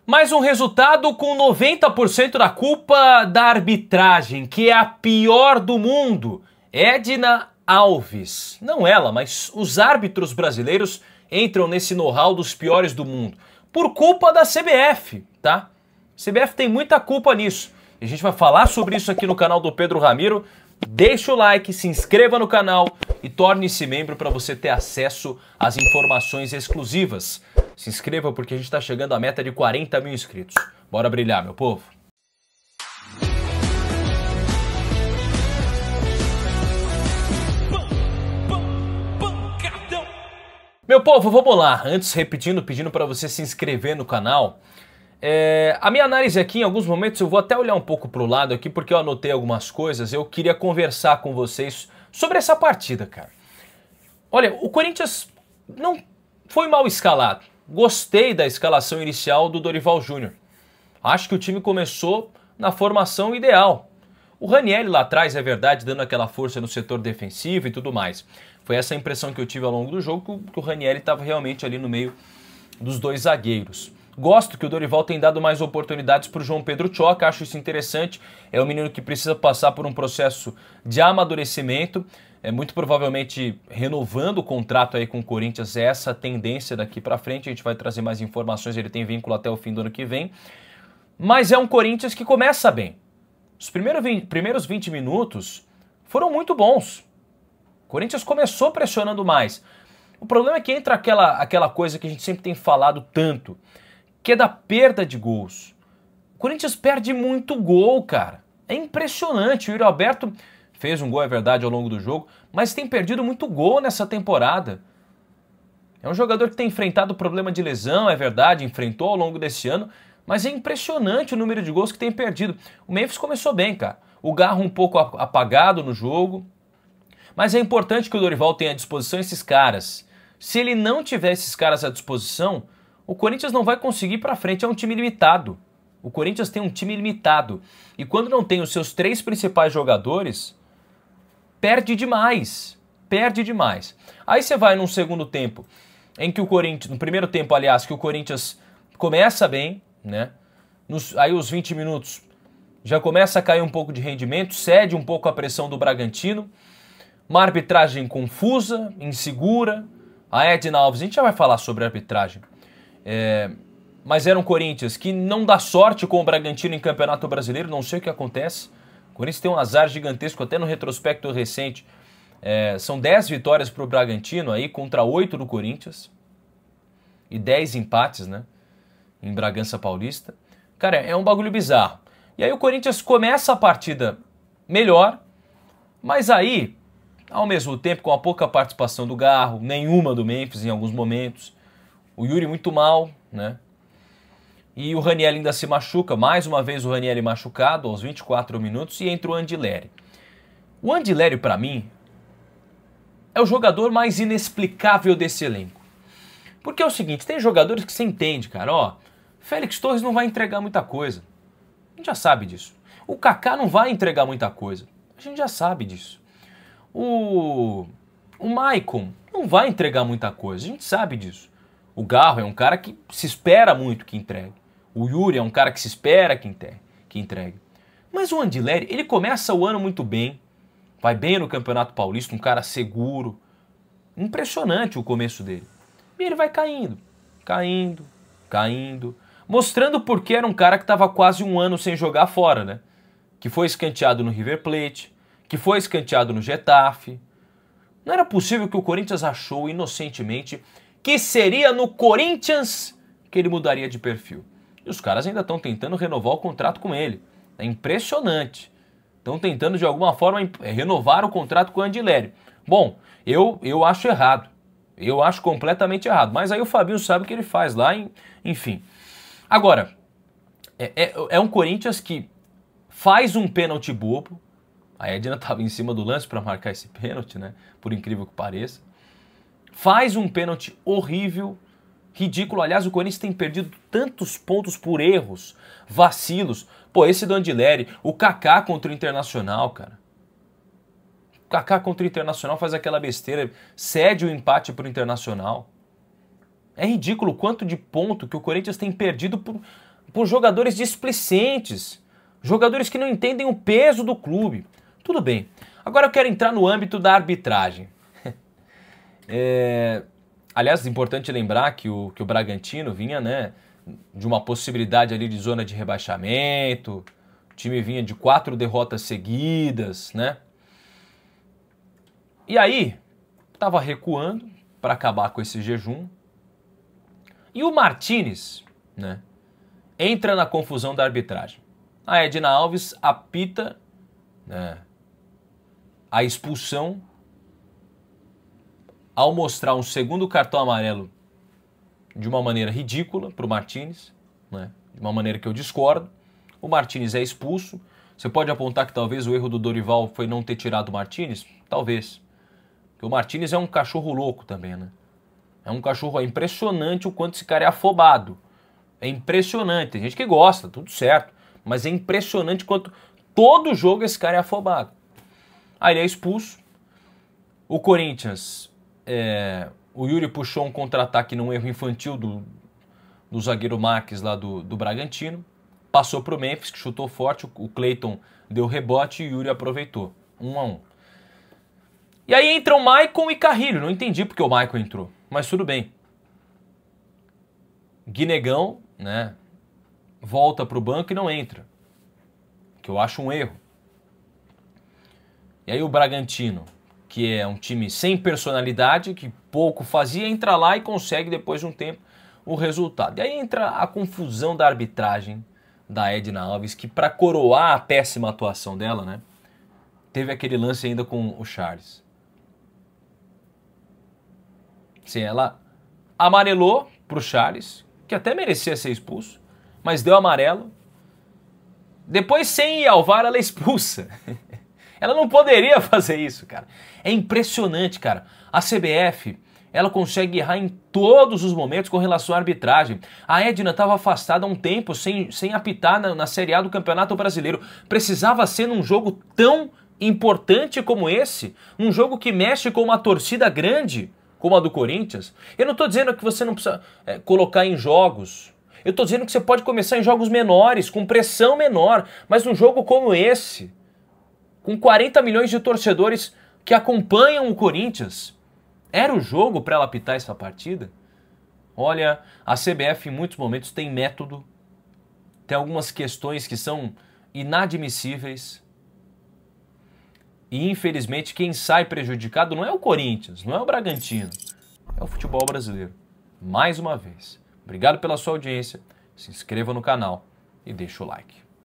Mais um resultado com 90% da culpa da arbitragem, que é a pior do mundo. Edna Alves. Não ela, mas os árbitros brasileiros entram nesse know-how dos piores do mundo. Por culpa da CBF, tá? A CBF tem muita culpa nisso. E a gente vai falar sobre isso aqui no canal do Pedro Ramiro. Deixa o like, se inscreva no canal e torne-se membro para você ter acesso às informações exclusivas. Se inscreva porque a gente está chegando à meta de 40 mil inscritos. Bora brilhar, meu povo! Meu povo, vamos lá. Antes, repetindo, pedindo para você se inscrever no canal. A minha análise aqui, em alguns momentos, eu vou até olhar um pouco para o lado aqui, porque eu anotei algumas coisas. Eu queria conversar com vocês sobre essa partida, cara. Olha, o Corinthians não foi mal escalado. Gostei da escalação inicial do Dorival Júnior. Acho que o time começou na formação ideal. O Ranieri lá atrás, é verdade, dando aquela força no setor defensivo e tudo mais. Foi essa a impressão que eu tive ao longo do jogo, que o Ranieri estava realmente ali no meio dos dois zagueiros. Gosto que o Dorival tem dado mais oportunidades para o João Pedro Tchoca, acho isso interessante. É um menino que precisa passar por um processo de amadurecimento. Muito provavelmente renovando o contrato aí com o Corinthians, é essa tendência daqui para frente. A gente vai trazer mais informações, ele tem vínculo até o fim do ano que vem. Mas é um Corinthians que começa bem. Os primeiros 20 minutos foram muito bons. O Corinthians começou pressionando mais. O problema é que entra aquela coisa que a gente sempre tem falado tanto, que é da perda de gols. O Corinthians perde muito gol, cara. É impressionante. O Yuri Alberto fez um gol, é verdade, ao longo do jogo, mas tem perdido muito gol nessa temporada. É um jogador que tem enfrentado problema de lesão, é verdade, enfrentou ao longo desse ano, mas é impressionante o número de gols que tem perdido. O Memphis começou bem, cara. O Garro um pouco apagado no jogo, mas é importante que o Dorival tenha à disposição esses caras. Se ele não tiver esses caras à disposição, o Corinthians não vai conseguir ir pra frente, é um time limitado. O Corinthians tem um time limitado. E quando não tem os seus 3 principais jogadores, perde demais. Perde demais. Aí você vai num segundo tempo, em que o Corinthians, no primeiro tempo, aliás, que o Corinthians começa bem, né? Aí os 20 minutos já começa a cair um pouco de rendimento, cede um pouco a pressão do Bragantino, uma arbitragem confusa, insegura. A Edna Alves, a gente já vai falar sobre a arbitragem. Mas era um Corinthians que não dá sorte com o Bragantino em Campeonato Brasileiro, não sei o que acontece. O Corinthians tem um azar gigantesco, até no retrospecto recente. São 10 vitórias para o Bragantino aí contra 8 do Corinthians. E 10 empates, né? Em Bragança Paulista. Cara, é um bagulho bizarro. E aí o Corinthians começa a partida melhor, mas aí, ao mesmo tempo, com a pouca participação do Garro, nenhuma do Memphis em alguns momentos, o Yuri muito mal, né? E o Ranieri ainda se machuca, mais uma vez o Ranieri machucado aos 24 minutos e entra o Andileri. O Andileri, para mim, é o jogador mais inexplicável desse elenco. Porque é o seguinte, tem jogadores que você entende, cara, ó, Félix Torres não vai entregar muita coisa. A gente já sabe disso. O Kaká não vai entregar muita coisa. A gente já sabe disso. O Maicon não vai entregar muita coisa. A gente sabe disso. O Garro é um cara que se espera muito que entregue. O Yuri é um cara que se espera que entregue. Mas o Andileri, ele começa o ano muito bem. Vai bem no Campeonato Paulista, um cara seguro. Impressionante o começo dele. E ele vai caindo, caindo, caindo. Mostrando porque era um cara que estava quase um ano sem jogar fora, né? Que foi escanteado no River Plate, que foi escanteado no Getafe. Não era possível que o Corinthians achou inocentemente que seria no Corinthians que ele mudaria de perfil. E os caras ainda estão tentando renovar o contrato com ele. É impressionante. Estão tentando de alguma forma renovar o contrato com o Andileri. Bom, eu acho errado. Eu acho completamente errado. Mas aí o Fabinho sabe o que ele faz lá, enfim. Agora, é um Corinthians que faz um pênalti bobo. A Edna estava em cima do lance para marcar esse pênalti, né? Por incrível que pareça. Faz um pênalti horrível, ridículo. Aliás, o Corinthians tem perdido tantos pontos por erros, vacilos. Pô, esse do Andileri, o Kaká contra o Internacional, cara. O Kaká contra o Internacional faz aquela besteira, cede o empate pro Internacional. É ridículo o quanto de ponto que o Corinthians tem perdido por por jogadores displicentes, jogadores que não entendem o peso do clube. Tudo bem. Agora eu quero entrar no âmbito da arbitragem. Aliás, é importante lembrar que o Bragantino vinha, né, de uma possibilidade ali de zona de rebaixamento, o time vinha de 4 derrotas seguidas, né? E aí, estava recuando para acabar com esse jejum. E o Martínez, né, entra na confusão da arbitragem. A Edna Alves apita, né, a expulsão ao mostrar um segundo cartão amarelo de uma maneira ridícula para o Martínez, né, de uma maneira que eu discordo. O Martínez é expulso. Você pode apontar que talvez o erro do Dorival foi não ter tirado o Martínez? Talvez. Porque o Martínez é um cachorro louco também, né? É um cachorro, é impressionante o quanto esse cara é afobado. É impressionante. Tem gente que gosta, tudo certo. Mas é impressionante quanto todo jogo esse cara é afobado. Aí ele é expulso. O Corinthians, o Yuri puxou um contra-ataque num erro infantil do zagueiro Marques lá do Bragantino. Passou pro Memphis, que chutou forte. O Cleiton deu rebote e o Yuri aproveitou. 1-1. E aí entram Maicon e Carrilho. Não entendi porque o Maicon entrou, mas tudo bem. Guinegão, né, volta pro banco e não entra, que eu acho um erro. E aí o Bragantino, que é um time sem personalidade, que pouco fazia, entra lá e consegue depois de um tempo o resultado. E aí entra a confusão da arbitragem da Edna Alves, que para coroar a péssima atuação dela, né, teve aquele lance ainda com o Charles. Sim, ela amarelou pro Charles, que até merecia ser expulso, mas deu amarelo. Depois, sem ir ao VAR, ela é expulsa. Ela não poderia fazer isso, cara. É impressionante, cara. A CBF, ela consegue errar em todos os momentos com relação à arbitragem. A Edna estava afastada há um tempo, sem apitar na Série A do Campeonato Brasileiro. Precisava ser num jogo tão importante como esse, um jogo que mexe com uma torcida grande, como a do Corinthians. Eu não estou dizendo que você não precisa colocar em jogos. Eu estou dizendo que você pode começar em jogos menores, com pressão menor. Mas num jogo como esse, com 40 milhões de torcedores que acompanham o Corinthians, era o jogo para ela apitar essa partida? Olha, a CBF em muitos momentos tem método, tem algumas questões que são inadmissíveis. E infelizmente quem sai prejudicado não é o Corinthians, não é o Bragantino, é o futebol brasileiro. Mais uma vez, obrigado pela sua audiência, se inscreva no canal e deixa o like.